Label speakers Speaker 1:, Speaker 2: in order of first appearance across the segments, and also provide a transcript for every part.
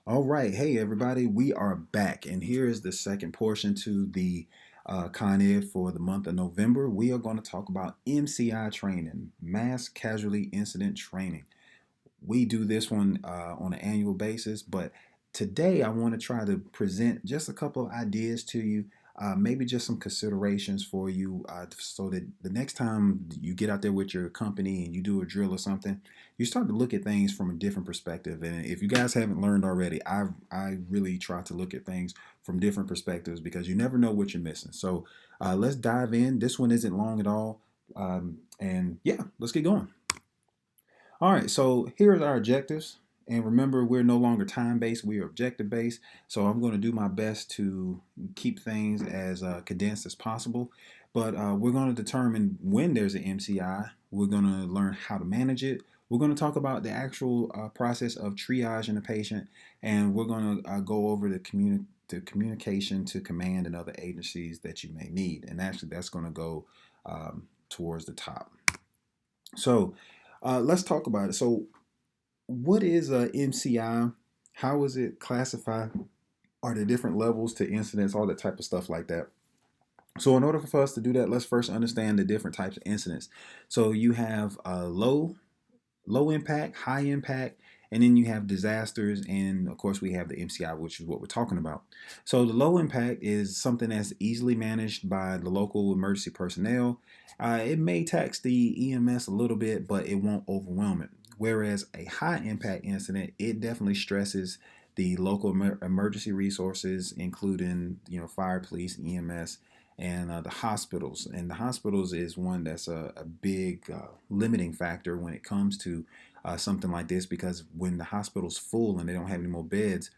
Speaker 1: All right, hey everybody, we are back, and here is the second portion to the Con Ed for the month of November. We are going to talk about MCI training, mass casualty incident training. We do this one on an annual basis, but today I want to try to present just a couple of ideas to you, maybe just some considerations for you, so that the next time you get out there with your company and you do a drill or something, you start to look at things from a different perspective. And if you guys haven't learned already, I really try to look at things from different perspectives because you never know what you're missing. So let's dive in. This one isn't long at all, and yeah, let's get going. All right, so here's our objectives. And remember, we're no longer time based, we are objective based. So I'm going to do my best to keep things as condensed as possible. But we're going to determine when there's an MCI. We're going to learn how to manage it. We're going to talk about the actual process of triaging a patient. And we're going to go over the communication to command and other agencies that you may need. And actually, that's going to go towards the top. So let's talk about it. So, what is a MCI? How is it classified? Are there different levels to incidents? All that type of stuff like that. So, in order for us to do that, let's first understand the different types of incidents. So, you have low impact, high impact, and then you have disasters, and of course we have the MCI, which is what we're talking about. So the low impact is something that's easily managed by the local emergency personnel. It may tax the EMS a little bit, but it won't overwhelm it. Whereas a high impact incident, it definitely stresses the local emergency resources, including fire, police, EMS, and the hospitals. And the hospitals is one that's a big limiting factor when it comes to something like this, because when the hospital's full and they don't have any more beds,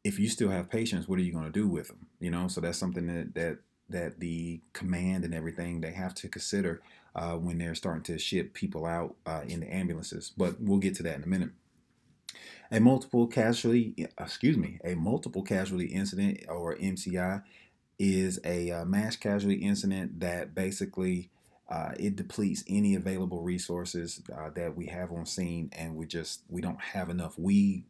Speaker 1: if you still have patients, what are you going to do with them? So that's something that the command and everything they have to consider when they're starting to ship people out in the ambulances. But we'll get to that in a minute. A multiple casualty incident, or MCI, is a mass casualty incident that basically it depletes any available resources that we have on scene, and we don't have enough. We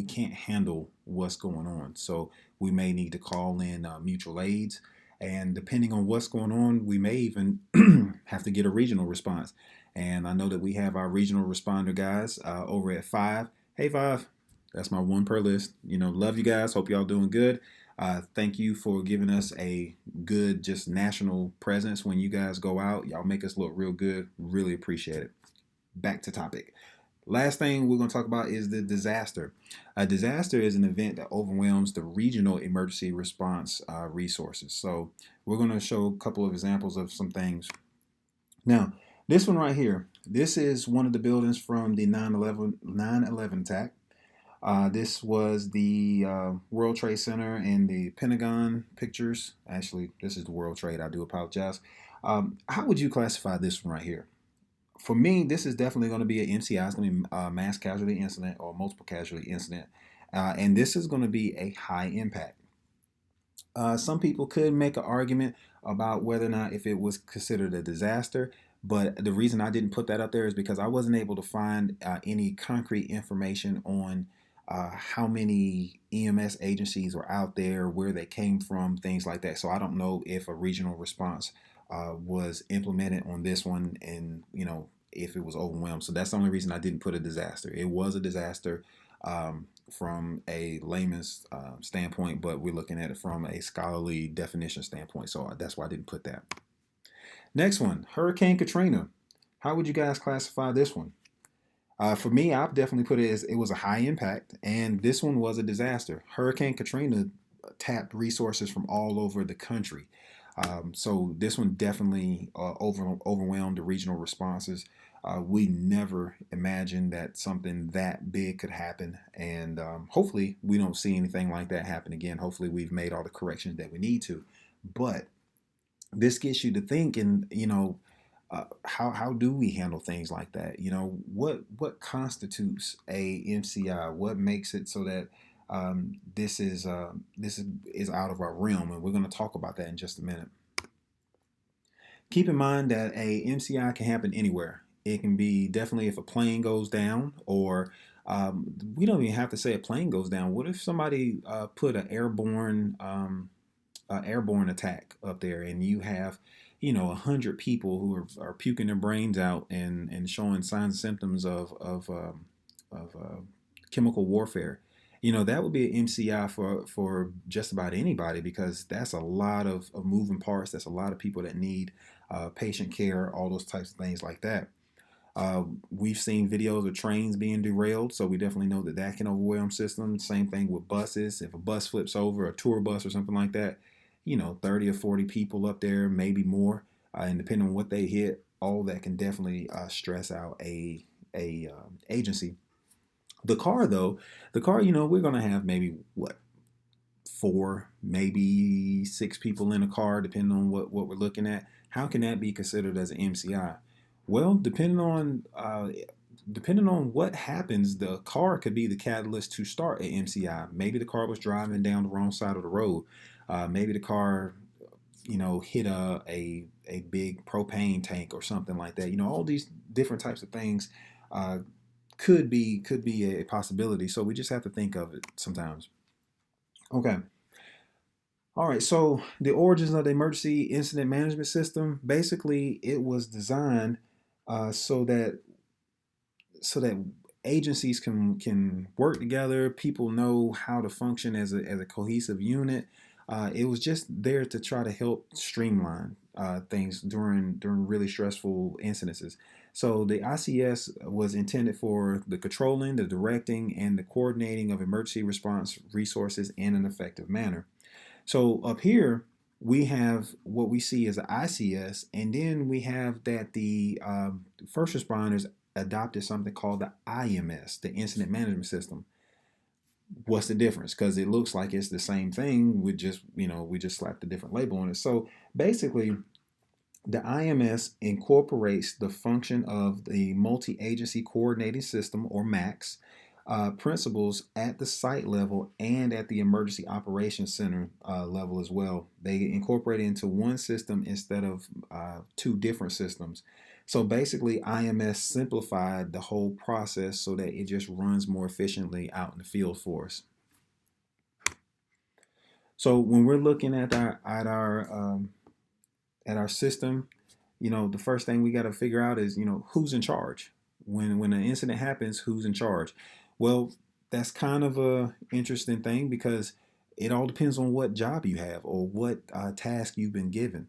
Speaker 1: can't handle what's going on, so we may need to call in mutual aids, and depending on what's going on, we may even have to get a regional response. And I know that we have our regional responder guys over at Five. Hey Five, that's my one per list. Love you guys. Hope y'all doing good. Thank you for giving us a good, just national presence when you guys go out. Y'all make us look real good. Really appreciate it. Back to topic. Last thing we're going to talk about is the disaster. A disaster is an event that overwhelms the regional emergency response resources. So we're going to show a couple of examples of some things. Now, this one right here, this is one of the buildings from the 9/11 attack. This was the World Trade Center and the Pentagon pictures. Actually, this is the World Trade. I do apologize. How would you classify this one right here? For me, this is definitely going to be an MCI. It's going to be a mass casualty incident or multiple casualty incident. And this is going to be a high impact. Some people could make an argument about whether or not if it was considered a disaster, but the reason I didn't put that up there is because I wasn't able to find any concrete information on how many EMS agencies were out there, where they came from, things like that. So I don't know if a regional response was implemented on this one, and if it was overwhelmed. So that's the only reason I didn't put a disaster. It was a disaster. From a layman's standpoint, but we're looking at it from a scholarly definition standpoint. So that's why I didn't put that. Next one, Hurricane Katrina. How would you guys classify this one? For me, I've definitely put it as it was a high impact, and this one was a disaster. Hurricane Katrina tapped resources from all over the country. So this one definitely overwhelmed the regional responses. We never imagined that something that big could happen, and hopefully we don't see anything like that happen again. Hopefully we've made all the corrections that we need to. But this gets you to thinking, how do we handle things like that? What constitutes a MCI? What makes it so that this is out of our realm? And we're going to talk about that in just a minute. Keep in mind that a MCI can happen anywhere. It can be definitely if a plane goes down, or We don't even have to say a plane goes down. What if somebody put an airborne attack up there, and you have, 100 people who are puking their brains out and showing signs and symptoms of chemical warfare. That would be an MCI for just about anybody, because that's a lot of moving parts. That's a lot of people that need patient care, all those types of things like that. We've seen videos of trains being derailed, so we definitely know that that can overwhelm systems. Same thing with buses. If a bus flips over, a tour bus or something like that, 30 or 40 people up there, maybe more, and depending on what they hit, all that can definitely stress out a agency. The car, though, we're gonna have maybe what, four, maybe six people in a car, depending on what we're looking at. How can that be considered as an MCI? Well, depending on what happens, the car could be the catalyst to start an MCI. Maybe the car was driving down the wrong side of the road. Maybe the car, hit a big propane tank or something like that. All these different types of things uh, could be a possibility. So we just have to think of it sometimes. Okay. All right. So the origins of the emergency incident management system, basically, it was designed so that agencies can work together. People know how to function as a cohesive unit. It was just there to try to help streamline things during really stressful incidences. So the ICS was intended for the controlling, the directing, and the coordinating of emergency response resources in an effective manner. So up here, we have what we see as an ICS, and then we have that the first responders adopted something called the IMS, the Incident Management System. What's the difference? Because it looks like it's the same thing. We just slapped a different label on it. So basically, the IMS incorporates the function of the multi-agency coordinating system, or MACS, principles at the site level and at the emergency operations center level as well. They incorporate it into one system instead of two different systems. So basically, IMS simplified the whole process so that it just runs more efficiently out in the field for us. So when we're looking at our system, the first thing we got to figure out is, who's in charge. When an incident happens, who's in charge? Well, that's kind of a interesting thing, because it all depends on what job you have or what task you've been given.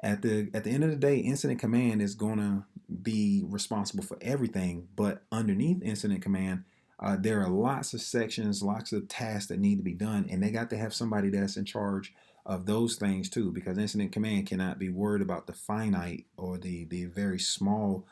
Speaker 1: At the end of the day, incident command is gonna be responsible for everything, but underneath incident command, there are lots of sections, lots of tasks that need to be done, and they got to have somebody that's in charge of those things too, because incident command cannot be worried about the finite or the very small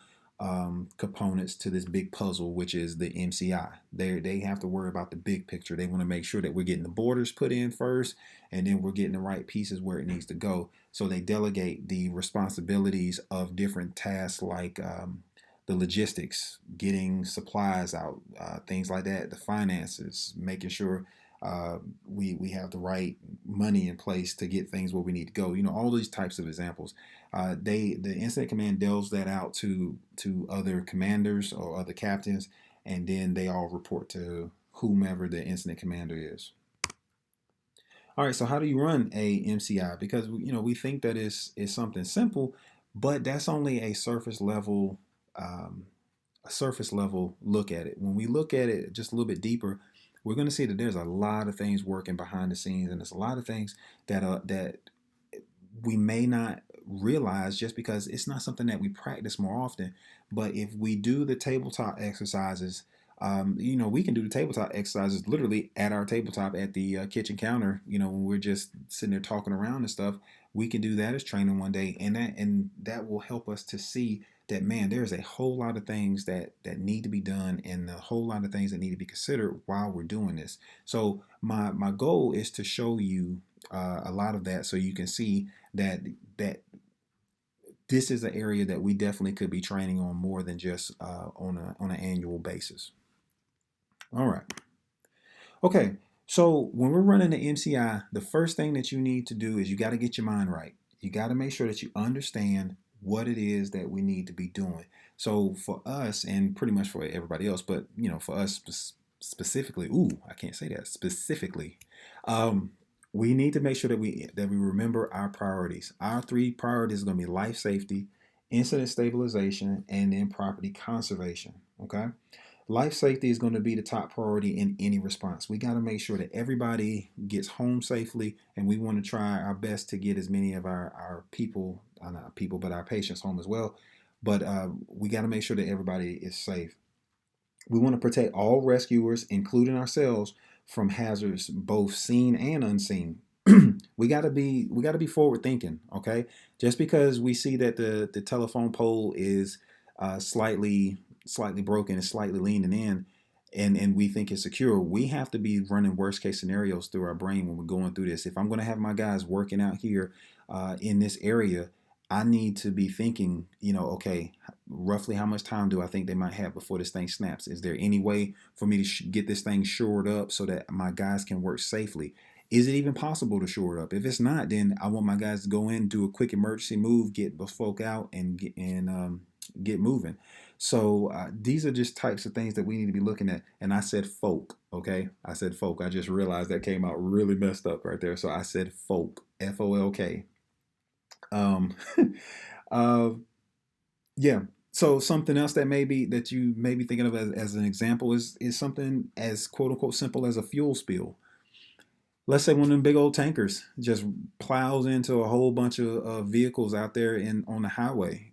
Speaker 1: components to this big puzzle, which is the MCI. They have to worry about the big picture. They want to make sure that we're getting the borders put in first, and then we're getting the right pieces where it needs to go. So they delegate the responsibilities of different tasks, like the logistics, getting supplies out, things like that, the finances, making sure we have the right money in place to get things where we need to go. All these types of examples. The incident command delves that out to other commanders or other captains, and then they all report to whomever the incident commander is. All right, so how do you run a MCI? Because we think that is something simple, but that's only um, a surface level look at it. When we look at it just a little bit deeper, we're going to see that there's a lot of things working behind the scenes, and there's a lot of things that we may not realize just because it's not something that we practice more often. But if we do the tabletop exercises, we can do the tabletop exercises literally at our tabletop at the kitchen counter. When we're just sitting there talking around and stuff, we can do that as training one day, and that will help us to see that, man, there's a whole lot of things that need to be done, and a whole lot of things that need to be considered while we're doing this. So my goal is to show you a lot of that, so you can see that this is an area that we definitely could be training on more than just on an annual basis. All right. Okay. So when we're running the MCI, the first thing that you need to do is you got to get your mind right. You got to make sure that you understand what it is that we need to be doing. So for us, and pretty much for everybody else, but for us specifically, I can't say that specifically. Um, we need to make sure that we remember our priorities. Our three priorities are going to be life safety, incident stabilization, and then property conservation. Okay. Life safety is going to be the top priority in any response. We got to make sure that everybody gets home safely, and we want to try our best to get as many of our people, not people, but our patients home as well. But we got to make sure that everybody is safe. We want to protect all rescuers, including ourselves, from hazards both seen and unseen. We got to be forward thinking. Okay, just because we see that the telephone pole is slightly broken and slightly leaning in, and we think it's secure, we have to be running worst case scenarios through our brain when we're going through this. If I'm going to have my guys working out here in this area, I need to be thinking, okay, roughly how much time do I think they might have before this thing snaps? Is there any way for me to get this thing shored up so that my guys can work safely? Is it even possible to shore it up? If it's not, then I want my guys to go in, do a quick emergency move, get the folk out, and get moving. So these are just types of things that we need to be looking at. And I said folk, okay? I said folk. I just realized that came out really messed up right there. So I said folk, FOLK. Um, uh, yeah. So something else that you may be thinking of as an example is something as quote unquote simple as a fuel spill. Let's say one of them big old tankers just plows into a whole bunch of vehicles out there on the highway.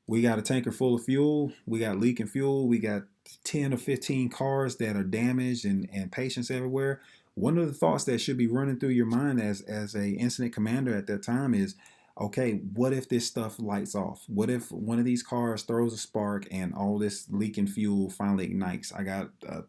Speaker 1: We got a tanker full of fuel. We got leaking fuel. We got 10 or 15 cars that are damaged and patients everywhere. One of the thoughts that should be running through your mind as a incident commander at that time is, okay, what if this stuff lights off? What if one of these cars throws a spark and all this leaking fuel finally ignites? I got a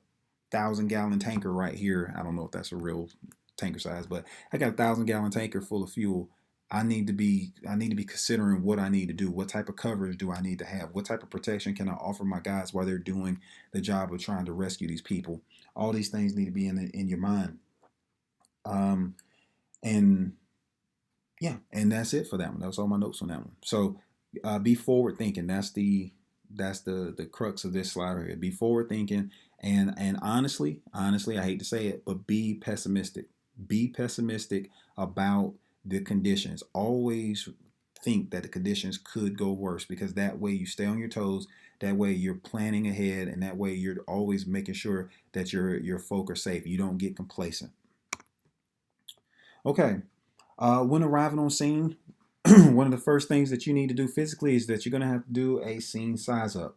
Speaker 1: 1,000-gallon tanker right here. I don't know if that's a real tanker size, but I got a 1,000-gallon tanker full of fuel. I need to be considering what I need to do. What type of coverage do I need to have? What type of protection can I offer my guys while they're doing the job of trying to rescue these people? All these things need to be in your mind. Um, and yeah, and that's it for that one. That's all my notes on that one. So be forward thinking. That's the crux of this slide right here. Be forward thinking, and honestly, I hate to say it, but be pessimistic. Be pessimistic about the conditions. Always think that the conditions could go worse, because that way you stay on your toes. That way you're planning ahead, and that way you're always making sure that your folk are safe. You don't get complacent. Okay. When arriving on scene, one of the first things that you need to do physically is that you're going to have to do a scene size up.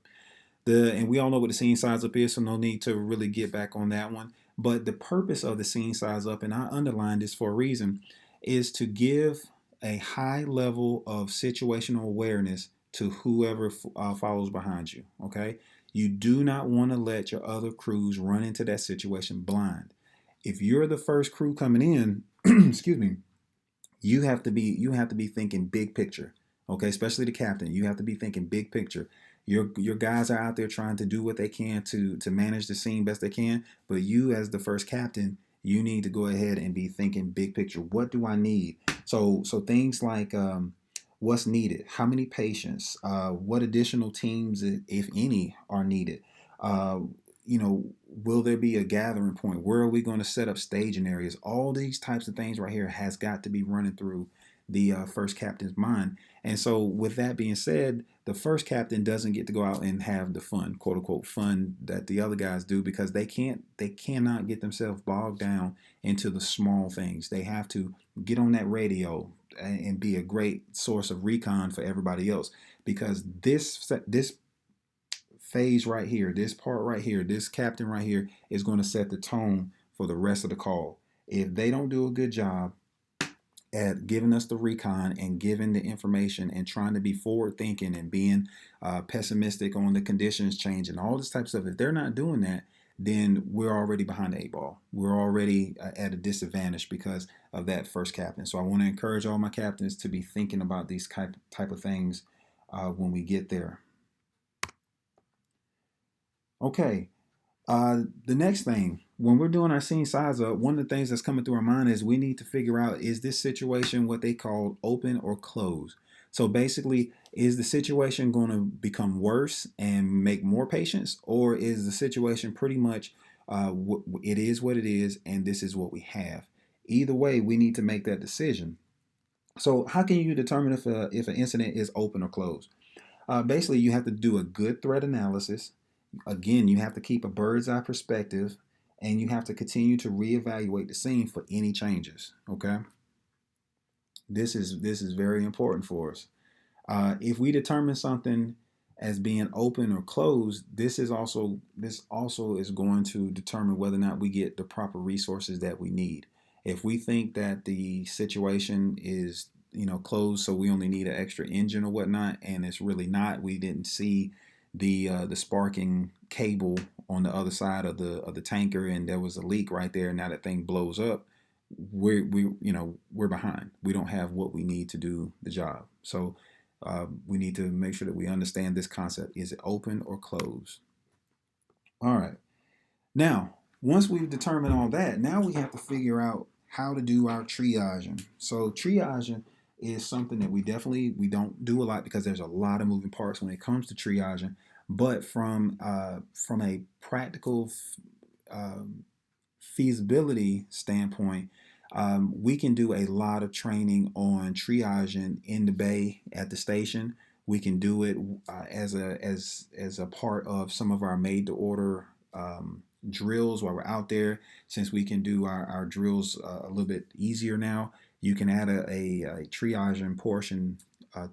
Speaker 1: And we all know what the scene size up is, so no need to really get back on that one. But the purpose of the scene size up, and I underlined this for a reason, is to give a high level of situational awareness to whoever follows behind you. Okay, you do not want to let your other crews run into that situation blind. If you're the first crew coming in, excuse me, you have to be thinking big picture. Okay, especially the captain. You have to be thinking big picture. Your guys are out there trying to do what they can to manage the scene best they can, but you as the first captain, you need to go ahead and be thinking big picture. What do I need? So things like what's needed, how many patients, what additional teams, if any, are needed. Uh, will there be a gathering point? Where are we going to set up staging areas? All these types of things right here has got to be running through the first captain's mind. And so, with that being said, the first captain doesn't get to go out and have the fun, quote unquote, fun that the other guys do, because they cannot get themselves bogged down into the small things. They have to get on that radio and be a great source of recon for everybody else, because this phase right here, this part right here, this captain right here is going to set the tone for the rest of the call. If they don't do a good job at giving us the recon and giving the information and trying to be forward thinking and being pessimistic on the conditions change and all this type of stuff, if they're not doing that, then we're already behind the eight ball. We're already at a disadvantage because of that first captain. So I want to encourage all my captains to be thinking about these type of things when we get there. Okay, the next thing, when we're doing our scene size up, one of the things that's coming through our mind is we need to figure out, is this situation what they call open or closed? So basically, is the situation going to become worse and make more patients, or is the situation pretty much it is what it is, and this is what we have? Either way, we need to make that decision. So how can you determine if an incident is open or closed? Basically, you have to do a good threat analysis. Again, you have to keep a bird's eye perspective, and you have to continue to reevaluate the scene for any changes. Okay, this is very important for us. If we determine something as being open or closed, this also is going to determine whether or not we get the proper resources that we need. If we think that the situation is closed, so we only need an extra engine or whatnot, and it's really not, we didn't see the sparking cable on the other side of the tanker, and there was a leak right there. Now that thing blows up, we're behind. We don't have what we need to do the job. So we need to make sure that we understand this concept. Is it open or closed? All right. Now, once we've determined all that, now we have to figure out how to do our triaging. So triaging is something that we don't do a lot because there's a lot of moving parts when it comes to triaging. But from a practical feasibility standpoint, we can do a lot of training on triaging in the bay at the station. We can do it as a part of some of our made to order drills while we're out there. Since we can do our drills a little bit easier now, you can add a triaging portion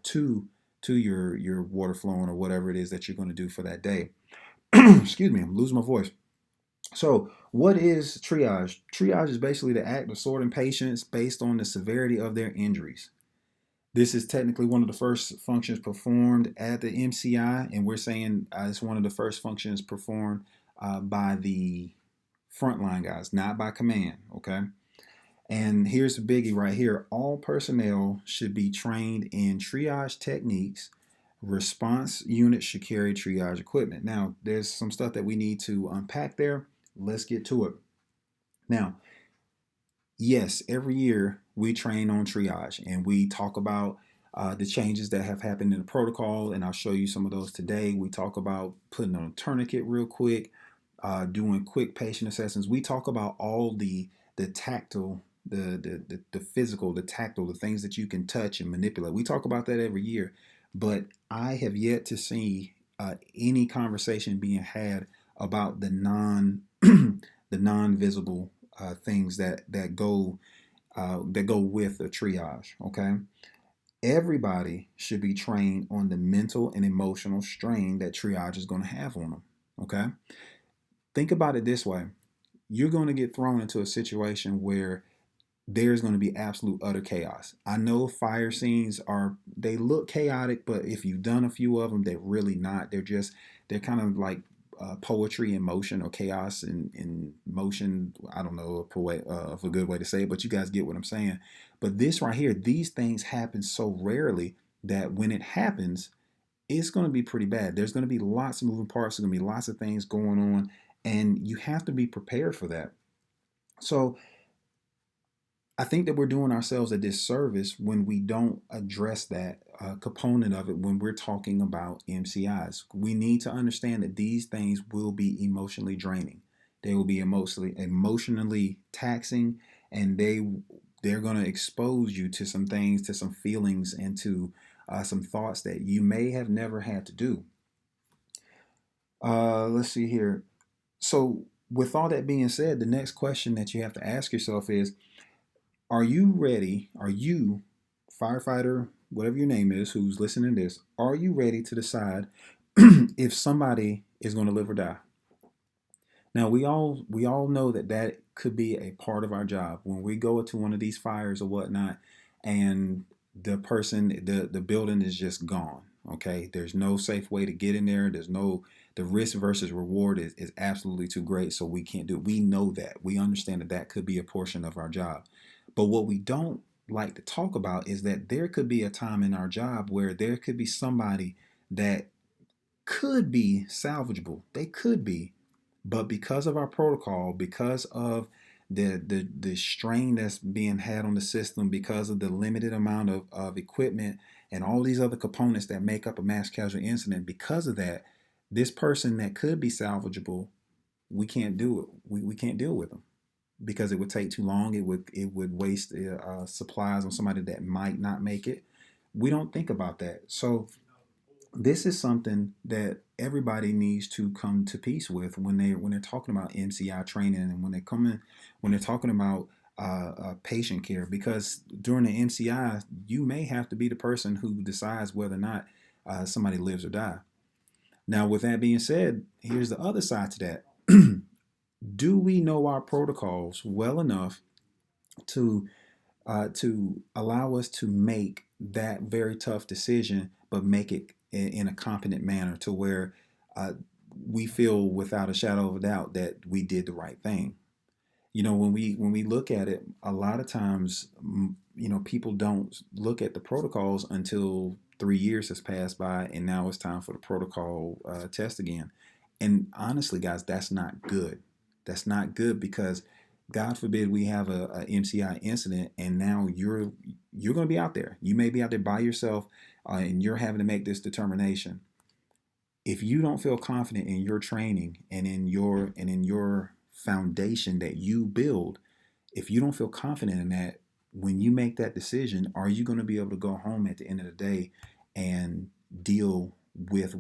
Speaker 1: to your water flowing or whatever it is that you're going to do for that day. Excuse me, I'm losing my voice. So, what is triage? Triage is basically the act of sorting patients based on the severity of their injuries. This is technically one of the first functions performed at the MCI, and we're saying it's one of the first functions performed by the frontline guys, not by command. Okay. And here's the biggie right here: all personnel should be trained in triage techniques. Response units should carry triage equipment. Now, there's some stuff that we need to unpack there. Let's get to it. Now, yes, every year we train on triage and we talk about the changes that have happened in the protocol, and I'll show you some of those today. We talk about putting on a tourniquet real quick, doing quick patient assessments. We talk about all the tactile, the physical, the tactile, the things that you can touch and manipulate. We talk about that every year, but I have yet to see any conversation being had about the the non-visible things that go with a triage. Okay, everybody should be trained on the mental and emotional strain that triage is going to have on them. Okay, think about it this way: you're going to get thrown into a situation where there's going to be absolute utter chaos. I know fire scenes they look chaotic, but if you've done a few of them, they're really not. They're kind of like poetry in motion, or chaos in motion. I don't know of a good way to say it, but you guys get what I'm saying. But this right here, these things happen so rarely that when it happens, it's going to be pretty bad. There's going to be lots of moving parts. There's going to be lots of things going on, and you have to be prepared for that. So I think that we're doing ourselves a disservice when we don't address that component of it when we're talking about MCIs. We need to understand that these things will be emotionally draining. They will be emotionally taxing, and they're going to expose you to some things, to some feelings, and to some thoughts that you may have never had to do. Let's see here. So, with all that being said, the next question that you have to ask yourself is, are you ready? Are you, firefighter, whatever your name is, who's listening to this, are you ready to decide if somebody is going to live or die? Now, we all know that that could be a part of our job when we go into one of these fires or whatnot, and the building is just gone. Okay, there's no safe way to get in there. The risk versus reward is absolutely too great, so we can't do it. We know that. We understand that that could be a portion of our job. But what we don't like to talk about is that there could be a time in our job where there could be somebody that could be salvageable. They could be, but because of our protocol, because of the strain that's being had on the system, because of the limited amount of equipment and all these other components that make up a mass casualty incident. Because of that, this person that could be salvageable, we can't do it. We can't deal with them because it would take too long. It would waste supplies on somebody that might not make it. We don't think about that. So this is something that everybody needs to come to peace with when they're talking about MCI training, and when they're talking about patient care, because during the MCI you may have to be the person who decides whether or not somebody lives or die. Now, with that being said, here's the other side to that. Do we know our protocols well enough to allow us to make that very tough decision, but make it in a competent manner to where uh, we feel without a shadow of a doubt that we did the right thing? When we look at it, a lot of times, people don't look at the protocols until 3 years has passed by, and now it's time for the protocol test again. And honestly, guys, that's not good. That's not good because, God forbid, we have a MCI incident, and now you're going to be out there. You may be out there by yourself, and you're having to make this determination. If you don't feel confident in your training and in your foundation that you build, if you don't feel confident in that, when you make that decision, are you going to be able to go home at the end of the day and deal with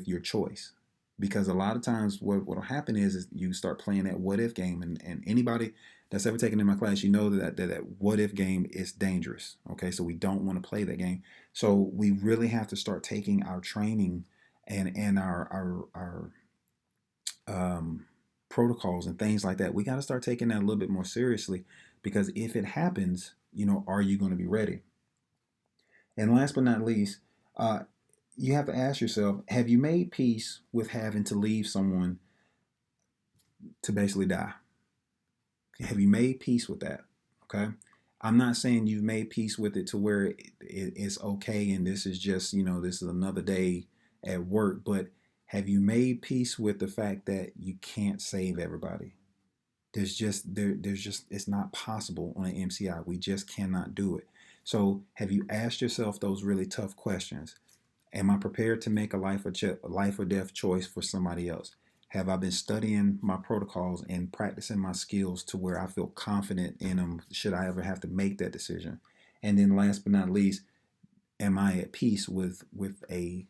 Speaker 1: your choice? Because a lot of times what'll happen is you start playing that what if game, and anybody that's ever taken in my class, you know that what if game is dangerous. Okay, so we don't want to play that game. So we really have to start taking our training and our protocols and things like that. We got to start taking that a little bit more seriously, because if it happens, are you going to be ready? And last but not least, uh, you have to ask yourself: have you made peace with having to leave someone to basically die? Have you made peace with that? Okay. I'm not saying you've made peace with it to where it's okay and this is just, this is another day at work, but have you made peace with the fact that you can't save everybody? There's just it's not possible on an MCI. We just cannot do it. So have you asked yourself those really tough questions? Am I prepared to make a life or death choice for somebody else? Have I been studying my protocols and practicing my skills to where I feel confident in them should I ever have to make that decision? And then last but not least, am I at peace with a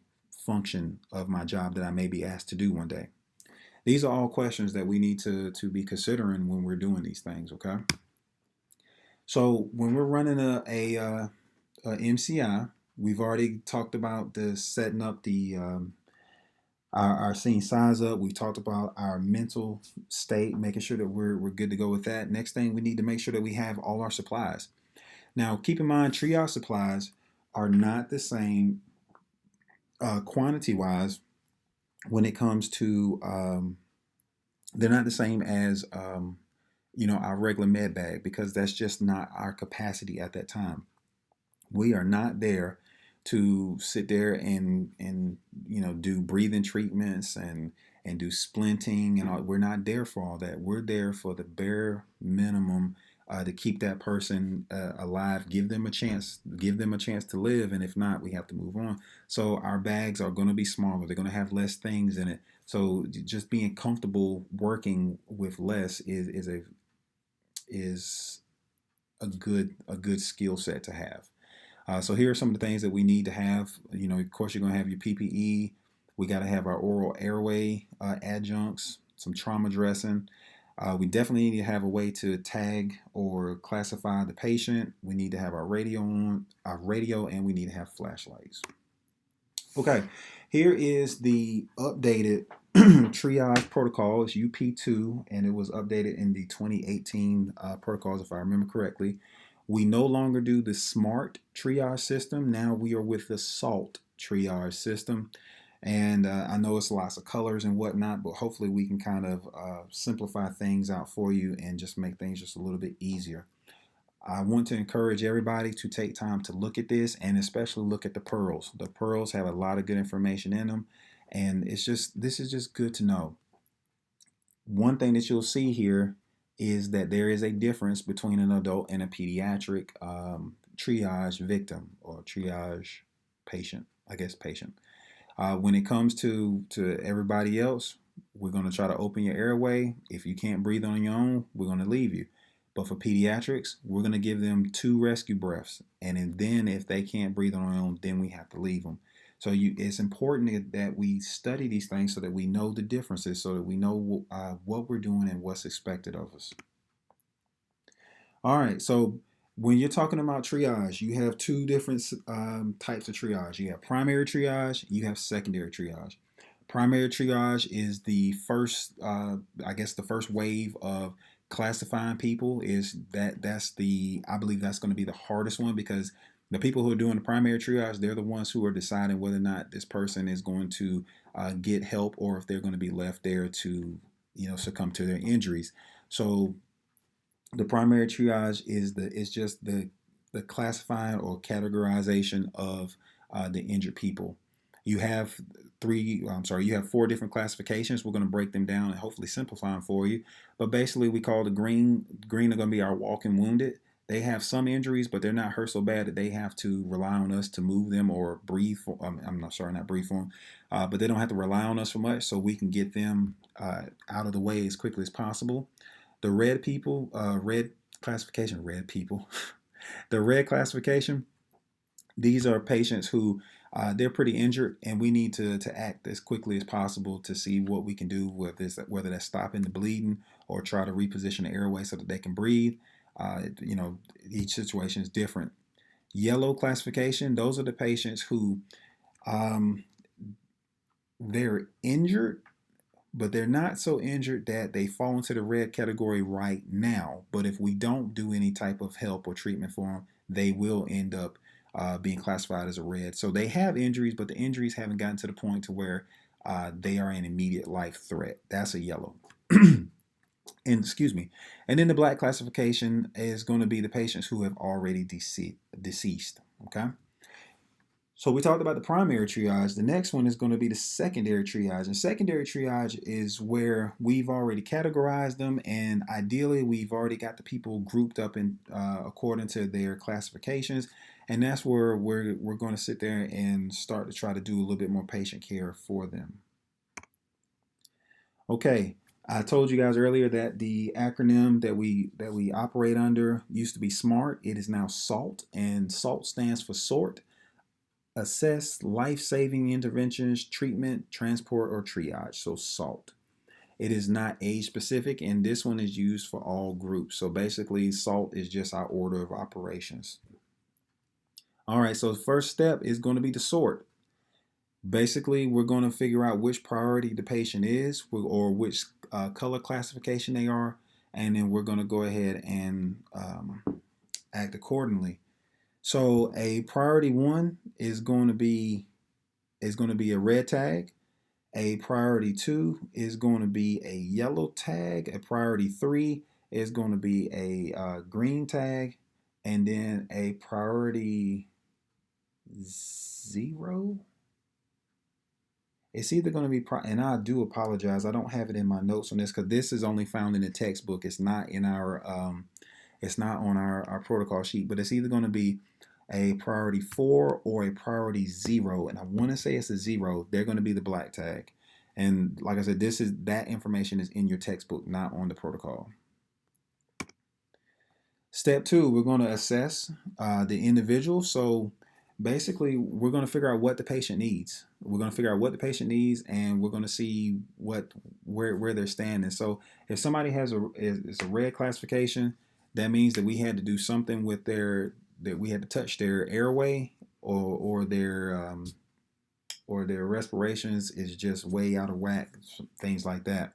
Speaker 1: function of my job that I may be asked to do one day? These are all questions that we need to be considering when we're doing these things, okay? So when we're running a MCI, we've already talked about the setting up our scene size up. We've talked about our mental state, making sure that we're good to go with that. Next thing, we need to make sure that we have all our supplies. Now, keep in mind, triage supplies are not the same quantity wise when it comes to they're not the same as our regular med bag, because that's just not our capacity at that time. We are not there to sit there and do breathing treatments and do splinting and all. We're not there for all that. We're there for the bare minimum to keep that person alive, give them a chance to live, and if not, we have to move on. So our bags are going to be smaller. They're going to have less things in it. So just being comfortable working with less is a good skill set to have. So here are some of the things that we need to have. Of course, you're going to have your PPE. We got to have our oral airway adjuncts, some trauma dressing. We definitely need to have a way to tag or classify the patient. We need to have our radio on, and we need to have flashlights. Okay, here is the updated triage protocol. It's UP2, and it was updated in the 2018 protocols, if I remember correctly. We no longer do the SMART triage system. Now we are with the SALT triage system. And I know it's lots of colors and whatnot, but hopefully we can kind of simplify things out for you and just make things just a little bit easier. I want to encourage everybody to take time to look at this, and especially look at the pearls. The pearls have a lot of good information in them, and this is just good to know. One thing that you'll see here is that there is a difference between an adult and a pediatric triage victim or triage patient. I guess patient. When it comes to everybody else, we're going to try to open your airway. If you can't breathe on your own, we're going to leave you. But for pediatrics, we're going to give them 2 rescue breaths, and then if they can't breathe on their own, then we have to leave them. So it's important that we study these things so that we know the differences, so that we know what we're doing and what's expected of us. All right, so when you're talking about triage, you have 2 different types of triage. You have primary triage, you have secondary triage. Primary triage is the first, I guess, the first wave of classifying people. I believe that's going to be the hardest one, because the people who are doing the primary triage, they're the ones who are deciding whether or not this person is going to get help, or if they're going to be left there to, succumb to their injuries. So the primary triage is just the classifying or categorization of the injured people. You have you have 4 different classifications. We're going to break them down and hopefully simplify them for you. But basically, we call the green are going to be our walking wounded. They have some injuries, but they're not hurt so bad that they have to rely on us to move them or breathe. I'm not sorry, not breathe for them, but they don't have to rely on us for much, so we can get them out of the way as quickly as possible. The red classification, red people, the red classification, these are patients who they're pretty injured, and we need to act as quickly as possible to see what we can do with this, whether that's stopping the bleeding or try to reposition the airway so that they can breathe. Each situation is different. Yellow classification, those are the patients who um, they're injured, but they're not so injured that they fall into the red category right now. But if we don't do any type of help or treatment for them, they will end up being classified as a red. So they have injuries, but the injuries haven't gotten to the point to where they are an immediate life threat. That's a yellow. And excuse me. And then the black classification is going to be the patients who have already deceased. Okay. So we talked about the primary triage. The next one is going to be the secondary triage. And secondary triage is where we've already categorized them, and ideally we've already got the people grouped up in according to their classifications. And that's where we're going to sit there and start to try to do a little bit more patient care for them. Okay, I told you guys earlier that the acronym that we operate under used to be SMART. It is now SALT, and SALT stands for sort, assess, life-saving interventions, treatment, transport, or triage. So SALT. It is not age specific, and this one is used for all groups. So basically, SALT is just our order of operations. All right, so the first step is going to be the sort. Basically, we're going to figure out which priority the patient is, or which color classification they are, and then we're going to go ahead and act accordingly. So a priority 1 is going to be a red tag. A priority 2 is going to be a yellow tag. A priority 3 is going to be a green tag, and then a priority 0. It's either going to be, and I do apologize, I don't have it in my notes on this because this is only found in the textbook. It's not in it's not on our protocol sheet, but it's either going to be a priority 4 or a priority 0, and I want to say it's a 0. They're going to be the black tag, and like I said, that information is in your textbook, not on the protocol. Step 2, we're going to assess the individual. So basically, we're going to figure out what the patient needs. We're going to figure out what the patient needs, and we're going to see where they're standing. So if somebody has a red classification, that means that we had to do something with that we had to touch their airway, or their respirations is just way out of whack, things like that.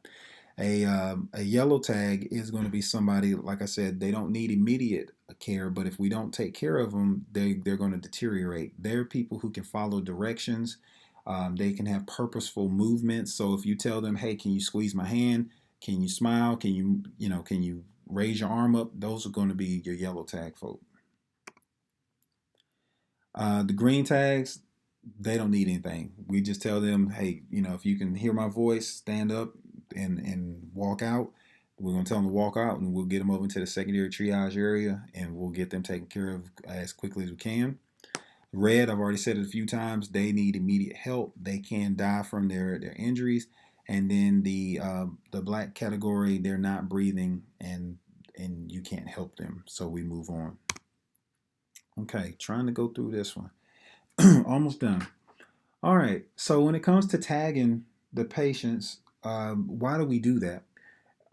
Speaker 1: A yellow tag is going to be somebody, like I said, they don't need immediate care, but if we don't take care of them, they're going to deteriorate. They're people who can follow directions. They can have purposeful movements. So if you tell them, hey, can you squeeze my hand? Can you smile? Can you raise your arm up? Those are going to be your yellow tag folk. The green tags, they don't need anything. We just tell them, hey, if you can hear my voice, stand up and walk out. We're going to tell them to walk out, and we'll get them over into the secondary triage area, and we'll get them taken care of as quickly as we can. Red, I've already said it a few times, they need immediate help. They can die from their injuries. And then the black category, they're not breathing and you can't help them. So we move on. Okay, trying to go through this one. Almost done. All right. So when it comes to tagging the patients, why do we do that?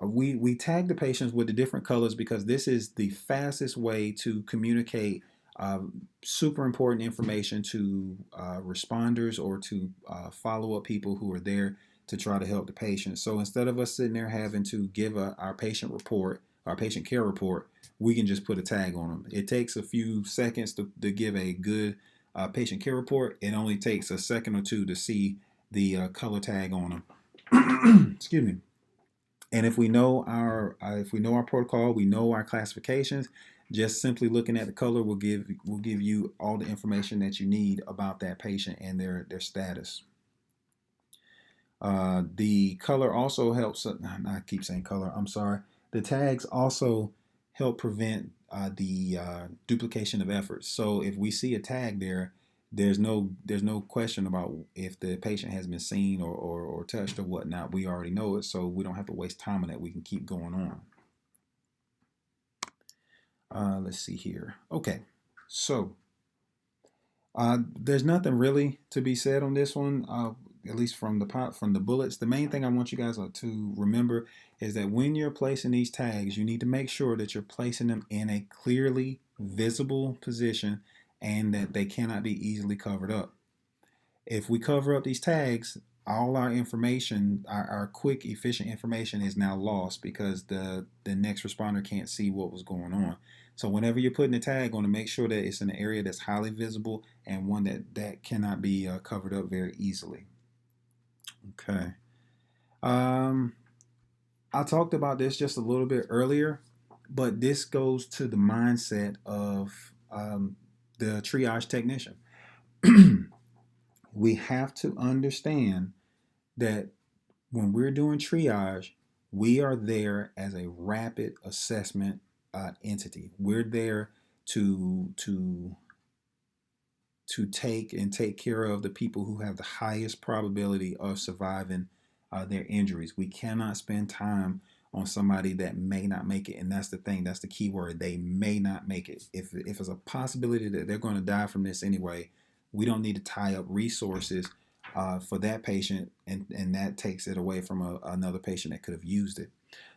Speaker 1: We tag the patients with the different colors because this is the fastest way to communicate super important information to responders or to follow up people who are there to try to help the patient. So instead of us sitting there having to give our patient report, our patient care report, we can just put a tag on them. It takes a few seconds to give a good patient care report. It only takes a second or two to see the color tag on them. Excuse me. And if we know our protocol, we know our classifications. Just simply looking at the color will give you all the information that you need about that patient and their status. The color also helps. I keep saying color. I'm sorry. The tags also help prevent the duplication of efforts. So if we see a tag there, there's no question about if the patient has been seen or touched or whatnot. We already know it, so we don't have to waste time on that. We can keep going on. Let's see here. Okay, so there's nothing really to be said on this one, at least from the bullets. The main thing I want you guys to remember is that when you're placing these tags, you need to make sure that you're placing them in a clearly visible position and that they cannot be easily covered up. If we cover up these tags, all our information, our quick, efficient information is now lost because the next responder can't see what was going on. So whenever you're putting a tag on to make sure that it's in an area that's highly visible and one that cannot be covered up very easily. Okay. Um, I talked about this just a little bit earlier, but this goes to the mindset of the triage technician. We have to understand that when we're doing triage, we are there as a rapid assessment entity. We're there to take care of the people who have the highest probability of surviving their injuries. We cannot spend time on somebody that may not make it, and that's the thing. That's the key word. They may not make it. If it's a possibility that they're going to die from this anyway, we don't need to tie up resources for that patient, and that takes it away from another patient that could have used it.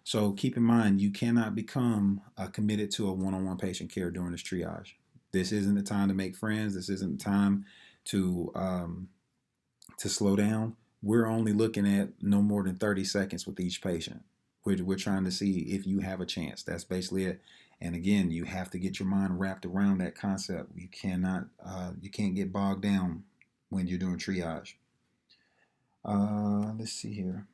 Speaker 1: So keep in mind, you cannot become committed to a one-on-one patient care during this triage. This isn't the time to make friends. This isn't the time to slow down. We're only looking at no more than 30 seconds with each patient. We're trying to see if you have a chance. That's basically it. And again, you have to get your mind wrapped around that concept. You can't get bogged down when you're doing triage. Let's see here.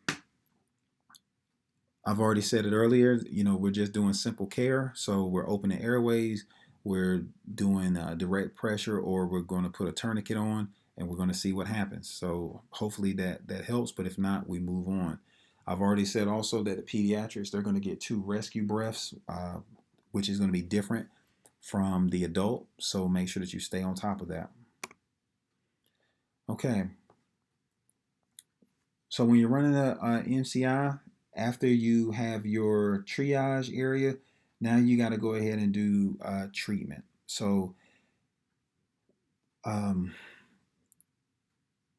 Speaker 1: I've already said it earlier. We're just doing simple care. So we're opening airways. We're doing direct pressure, or we're going to put a tourniquet on, and we're going to see what happens. So hopefully that helps. But if not, we move on. I've already said also that the pediatrics, they're going to get 2 rescue breaths, which is going to be different from the adult. So make sure that you stay on top of that. Okay. So when you're running a MCI, after you have your triage area, now you got to go ahead and do treatment. So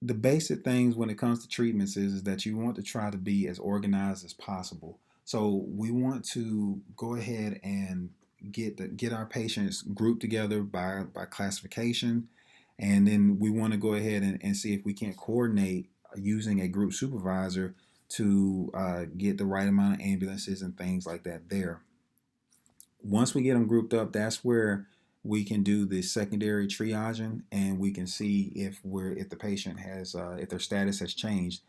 Speaker 1: the basic things when it comes to treatments is that you want to try to be as organized as possible. So we want to go ahead and get our patients grouped together by classification, and then we want to go ahead and see if we can't coordinate using a group supervisor to get the right amount of ambulances and things like that there. Once we get them grouped up, that's where we can do the secondary triaging, and we can see if the patient has if their status has changed.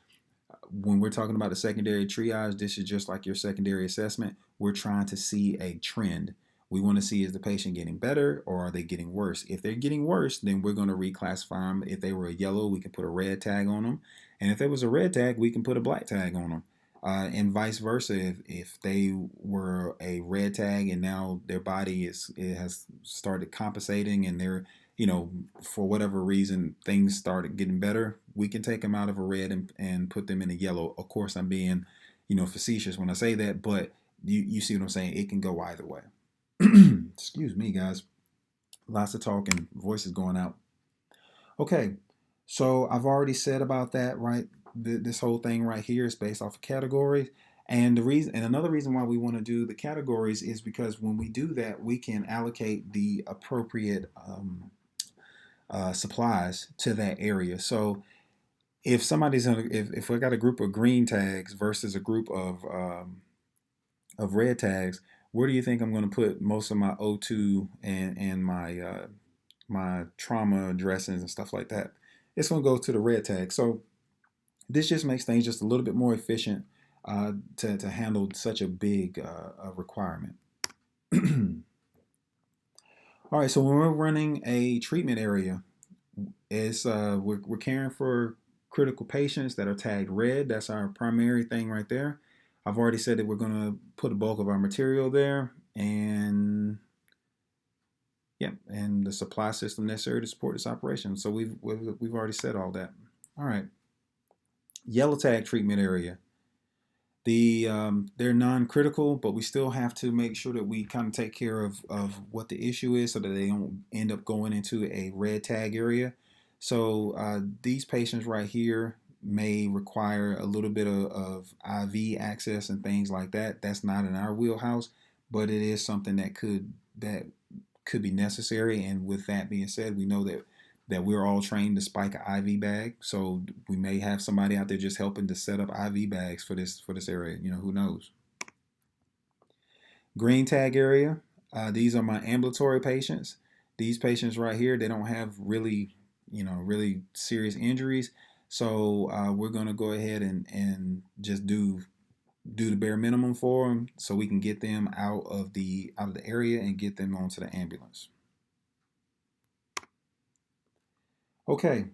Speaker 1: When we're talking about the secondary triage, this is just like your secondary assessment. We're trying to see a trend. We want to see, is the patient getting better or are they getting worse? If they're getting worse, then we're going to reclassify them. If they were a yellow, we can put a red tag on them. And if there was a red tag, we can put a black tag on them. And vice versa, if they were a red tag and now their body has started compensating and for whatever reason, things started getting better, we can take them out of a red and put them in a yellow. Of course, I'm being, facetious when I say that, but you see what I'm saying? It can go either way. Excuse me, guys. Lots of talking, voices going out. Okay, so I've already said about that, right? This whole thing right here is based off of categories. And another reason why we want to do the categories is because when we do that, we can allocate the appropriate supplies to that area. So if if we got a group of green tags versus a group of red tags, where do you think I'm going to put most of my O2 and my trauma dressings and stuff like that? It's going to go to the red tag. So this just makes things just a little bit more efficient to handle such a big requirement. All right, so when we're running a treatment area, we're caring for critical patients that are tagged red. That's our primary thing right there. I've already said that we're going to put a bulk of our material there, and yeah, and the supply system necessary to support this operation. So we've already said all that. All right, yellow tag treatment area. They're non-critical, but we still have to make sure that we kind of take care of what the issue is so that they don't end up going into a red tag area. So these patients right here may require a little bit of IV access and things like that. That's not in our wheelhouse, but it is something that could be necessary. And with that being said, we know that we're all trained to spike an IV bag. So we may have somebody out there just helping to set up IV bags for this area. Who knows? Green tag area. These are my ambulatory patients. These patients right here, they don't have really serious injuries. So we're going to go ahead and just do the bare minimum for them so we can get them out of the area and get them onto the ambulance. Okay.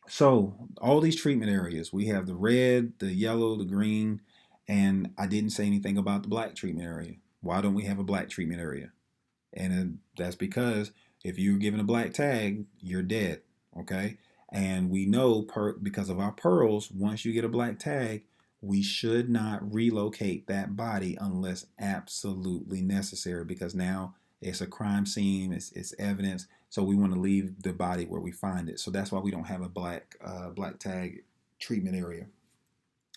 Speaker 1: So all these treatment areas, we have the red, the yellow, the green, and I didn't say anything about the black treatment area. Why don't we have a black treatment area? And that's because if you're given a black tag, you're dead. Okay. And we know because of our pearls, once you get a black tag, we should not relocate that body unless absolutely necessary, because now it's a crime scene, it's evidence. So we want to leave the body where we find it. So that's why we don't have a black tag treatment area.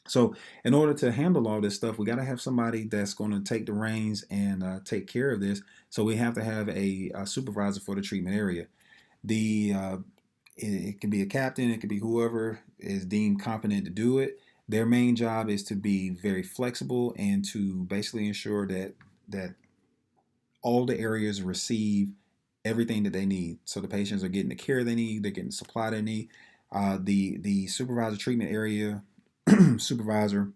Speaker 1: So in order to handle all this stuff, we got to have somebody that's going to take the reins and take care of this. So we have to have a supervisor for the treatment area. The it can be a captain, it could be whoever is deemed competent to do it. Their main job is to be very flexible and to basically ensure that all the areas receive everything that they need. So the patients are getting the care they need, they're getting the supply they need. The supervisor treatment area supervisor,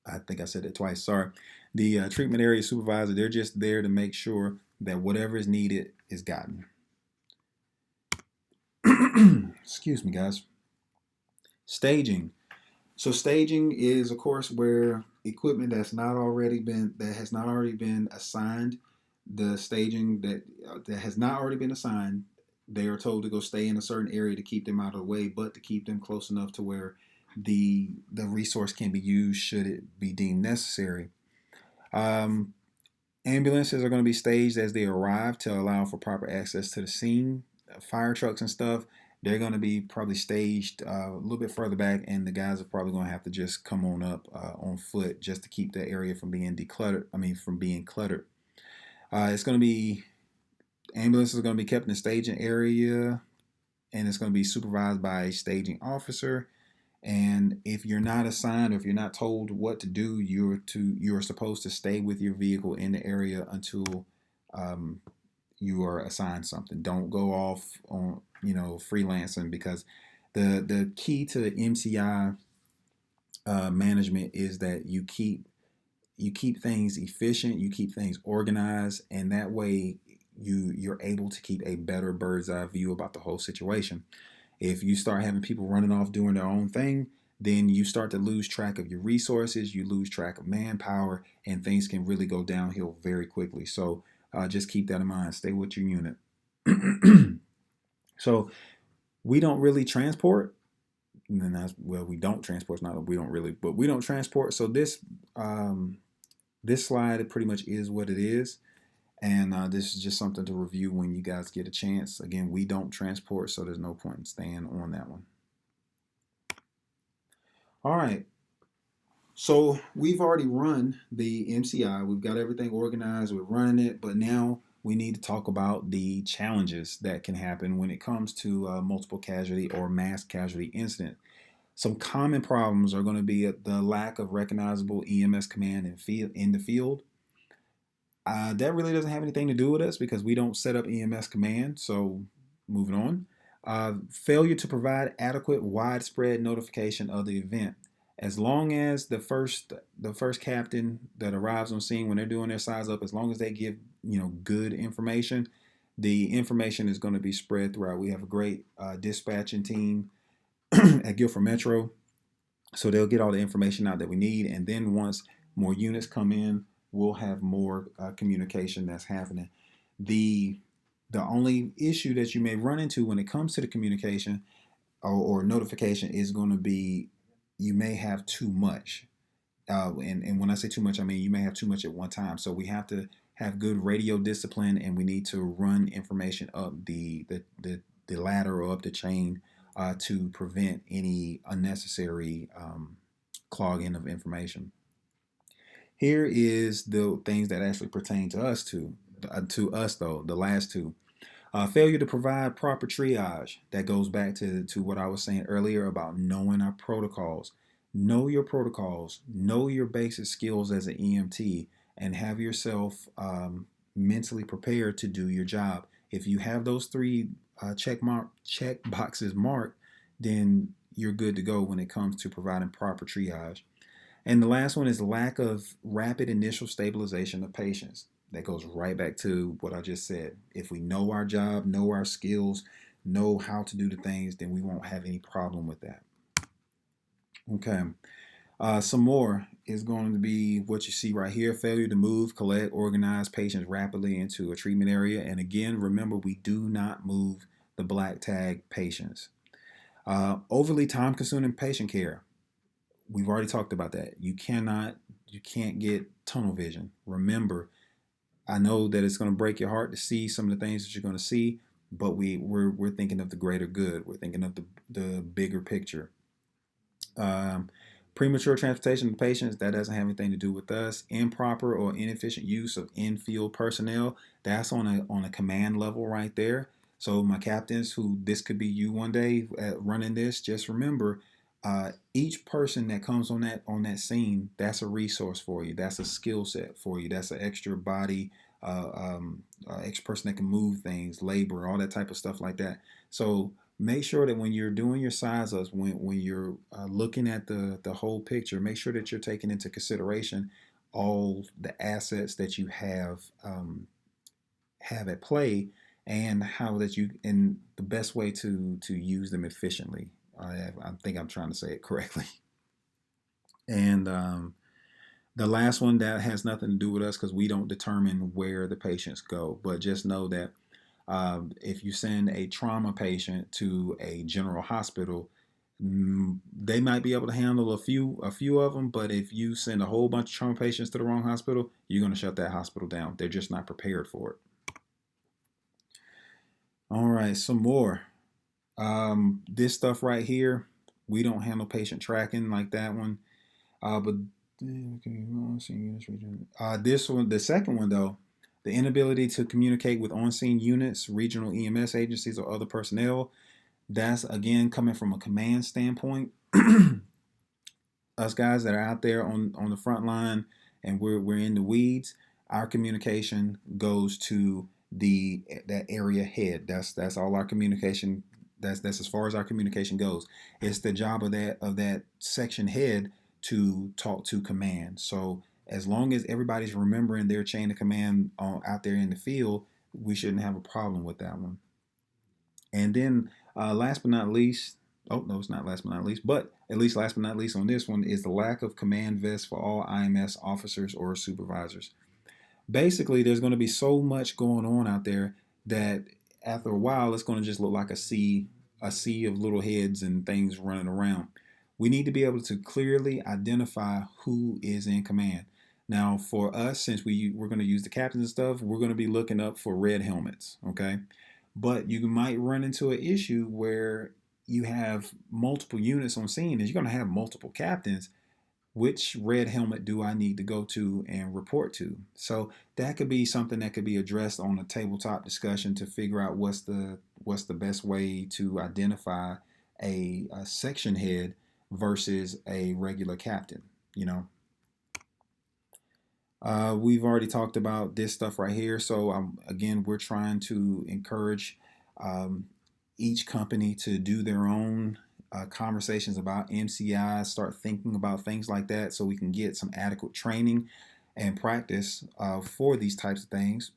Speaker 1: I think I said it twice, sorry. The treatment area supervisor, they're just there to make sure that whatever is needed is gotten. Excuse me, guys. Staging. So staging is, of course, where equipment that has not already been assigned, the staging that has not already been assigned, they are told to go stay in a certain area to keep them out of the way, but to keep them close enough to where the resource can be used should it be deemed necessary. Um, Ambulances are going to be staged as they arrive to allow for proper access to the scene. Fire trucks and stuff, they're going to be probably staged a little bit further back, and the guys are probably going to have to just come on up on foot just to keep the area from being decluttered. I mean, from being cluttered. It's going to be Ambulances are going to be kept in the staging area, and it's going to be supervised by a staging officer. And if you're not assigned or if you're not told what to do, you're supposed to stay with your vehicle in the area until you are assigned something. Don't go off on freelancing, because the key to MCI management is that you keep things efficient, you keep things organized, and that way you're able to keep a better bird's eye view about the whole situation. If you start having people running off doing their own thing, then you start to lose track of your resources, you lose track of manpower, and things can really go downhill very quickly. So just keep that in mind. Stay with your unit. So we don't really transport. And then that's, well, we don't transport. It's not that we don't really, but we don't transport. So um, this slide, it pretty much is what it is. And this is just something to review when you guys get a chance. Again, we don't transport, so there's no point in staying on that one. All right. So we've already run the MCI. We've got everything organized. We're running it, but now we need to talk about the challenges that can happen when it comes to multiple casualty or mass casualty incident. Some common problems are going to be the lack of recognizable EMS command in the field. That really doesn't have anything to do with us because we don't set up EMS command. So moving on. Failure to provide adequate widespread notification of the event. As long as the first captain that arrives on scene when they're doing their size up, as long as they give good information, the information is going to be spread throughout. We have a great dispatching team at Guilford Metro, so they'll get all the information out that we need, and then once more units come in, we'll have more communication that's happening. The only issue that you may run into when it comes to the communication or notification is going to be you may have too much. And when I say too much, I mean you may have too much at one time. So we have to have good radio discipline, and we need to run information up the ladder or up the chain to prevent any unnecessary clogging of information. Here is the things that actually pertain to us though. The last two. Failure to provide proper triage. That goes back to what I was saying earlier about knowing our protocols. Know your protocols. Know your basic skills as an EMT, and have yourself mentally prepared to do your job. If you have those three check boxes marked, then you're good to go when it comes to providing proper triage. And the last one is lack of rapid initial stabilization of patients. That goes right back to what I just said. If we know our job, know our skills, know how to do the things, then we won't have any problem with that. Okay. Some more is going to be what you see right here: failure to move, collect, organize patients rapidly into a treatment area. And again, remember, we do not move the black tag patients. Overly time consuming patient care. We've already talked about that. You can't get tunnel vision. Remember, I know that it's going to break your heart to see some of the things that you're going to see, but we're thinking of the greater good. We're thinking of the bigger picture. Um, Premature transportation of patients, that doesn't have anything to do with us. Improper or inefficient use of in-field personnel, that's on a command level right there. So my captains, who this could be you one day running this, just remember, each person that comes on that scene, that's a resource for you. That's a skill set for you. That's an extra body, extra person that can move things, labor, all that type of stuff like that. So make sure that when you're doing your size ups, when you're looking at the whole picture, make sure that you're taking into consideration all the assets that you have at play, and how that you and the best way to use them efficiently. I think I'm trying to say it correctly. And the last one, that has nothing to do with us because we don't determine where the patients go. But just know that if you send a trauma patient to a general hospital, they might be able to handle a few of them. But if you send a whole bunch of trauma patients to the wrong hospital, you're going to shut that hospital down. They're just not prepared for it. All right, some more. This stuff right here, we don't handle patient tracking like that one. But this one, the second one though, the inability to communicate with on-scene units, regional EMS agencies, or other personnel. That's again coming from a command standpoint. Us guys that are out there on the front line and we're in the weeds, our communication goes to that area head. That's all our communication. That's as far as our communication goes. It's the job of that section head to talk to command. So as long as everybody's remembering their chain of command out there in the field, we shouldn't have a problem with that one. And then last but not least, oh no, it's not last but not least, but at least last but not least on this one is the lack of command vests for all IMS officers or supervisors. Basically, there's going to be so much going on out there that after a while, it's going to just look like a sea of little heads and things running around. We need to be able to clearly identify who is in command. Now, for us, since we're going to use the captains and stuff, we're going to be looking up for red helmets, okay? But you might run into an issue where you have multiple units on scene, and you're going to have multiple captains. Which red helmet do I need to go to and report to? So that could be something that could be addressed on a tabletop discussion to figure out what's the best way to identify a section head versus a regular captain. You know, we've already talked about this stuff right here. So again, we're trying to encourage um, each company to do their own conversations about MCI, start thinking about things like that so we can get some adequate training and practice for these types of things.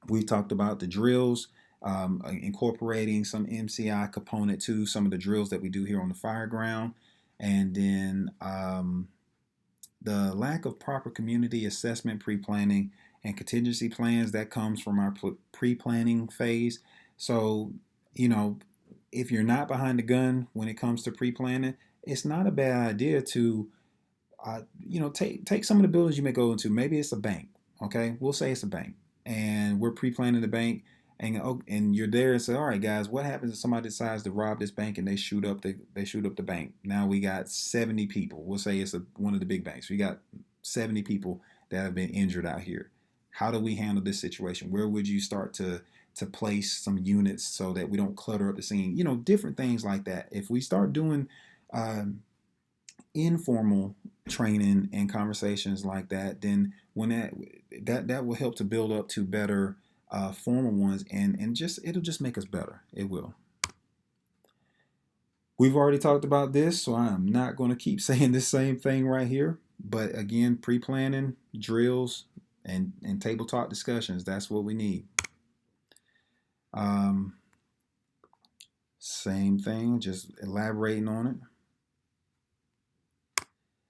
Speaker 1: We talked about the drills, incorporating some MCI component to some of the drills that we do here on the fire ground. And then the lack of proper community assessment, pre-planning, and contingency plans that comes from our pre-planning phase. So, you know, if you're not behind the gun when it comes to pre-planning, it's not a bad idea to, take some of the buildings you may go into. Maybe it's a bank. Okay, we'll say it's a bank, and we're pre-planning the bank, and you're there and say, all right, guys, what happens if somebody decides to rob this bank and they shoot up the bank? Now we got 70 people. We'll say it's one of the big banks. We got 70 people that have been injured out here. How do we handle this situation? Where would you start to place some units so that we don't clutter up the scene? Different things like that. If we start doing um, informal training and conversations like that, then when that will help to build up to better formal ones, and just it'll just make us better. It will. We've already talked about this, so I'm not going to keep saying the same thing right here. But again, pre-planning, drills, and tabletop discussions, that's what we need. Um, Same thing, just elaborating on it.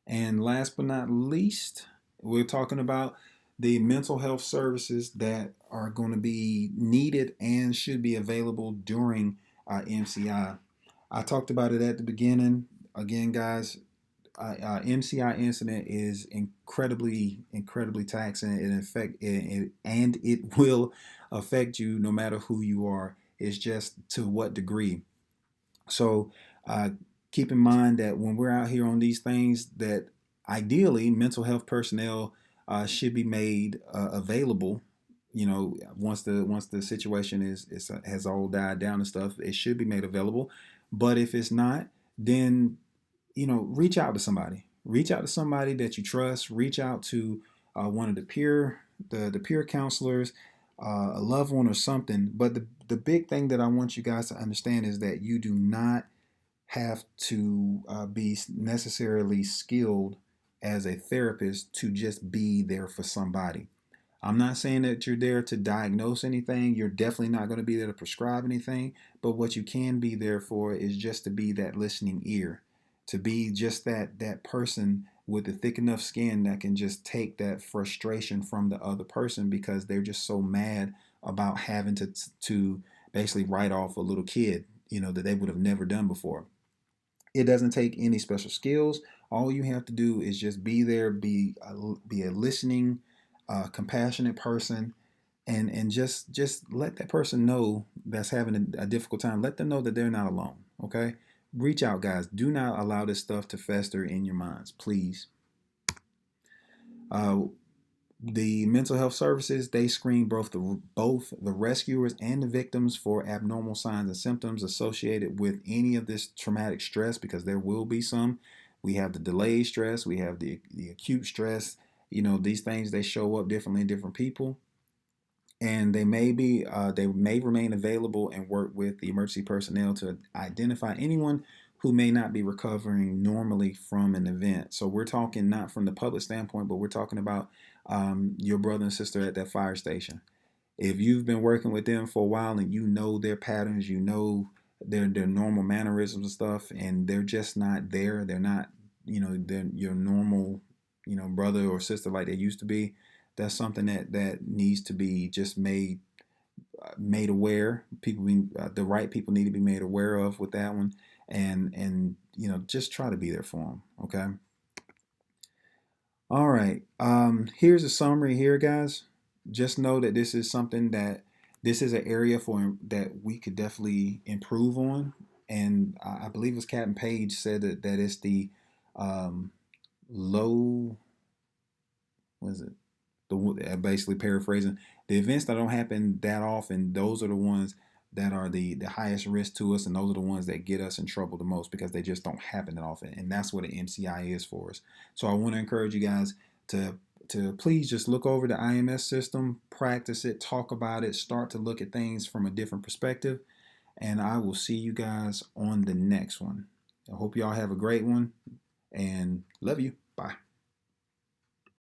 Speaker 1: And last but not least, we're talking about the mental health services that are going to be needed and should be available during MCI. I talked about it at the beginning. Again, guys, MCI incident is incredibly taxing. And it will affect you no matter who you are. It's just to what degree. So uh, keep in mind that when we're out here on these things, that ideally mental health personnel should be made available. Once the situation has all died down and stuff, it should be made available. But if it's not, then reach out to somebody. Reach out to somebody that you trust. Reach out to one of the peer counselors, a loved one or something. But the big thing that I want you guys to understand is that you do not have to be necessarily skilled as a therapist to just be there for somebody. I'm not saying that you're there to diagnose anything. You're definitely not going to be there to prescribe anything. But what you can be there for is just to be that listening ear, to be just that person with the thick enough skin that can just take that frustration from the other person because they're just so mad about having to basically write off a little kid, that they would have never done before. It doesn't take any special skills. All you have to do is just be there, be a listening, compassionate person, and just let that person know that's having a difficult time. Let them know that they're not alone. Okay, reach out, guys. Do not allow this stuff to fester in your minds, please. Uh, the mental health services, they screen both the rescuers and the victims for abnormal signs and symptoms associated with any of this traumatic stress, because there will be some. We have the delayed stress, we have the acute stress. These things, they show up differently in different people, and they may remain available and work with the emergency personnel to identify anyone who may not be recovering normally from an event. So we're talking not from the public standpoint, but we're talking about your brother and sister at that fire station. If you've been working with them for a while and you know their patterns, you know their normal mannerisms and stuff, and they're just not there. They're not, they're your normal, brother or sister like they used to be. That's something that needs to be just made made aware. The right people need to be made aware of with that one, and just try to be there for them. Okay. All right. Here's a summary here, guys. Just know that this is an area that we could definitely improve on, and I believe it was Captain Page said that it's the um, low. What is it? Basically paraphrasing, the events that don't happen that often, those are the ones that are the highest risk to us, and those are the ones that get us in trouble the most because they just don't happen that often, and that's what an MCI is for us. So I want to encourage you guys to please just look over the IMS system, practice it, talk about it, start to look at things from a different perspective, and I will see you guys on the next one. I hope y'all have a great one, and love you. Bye.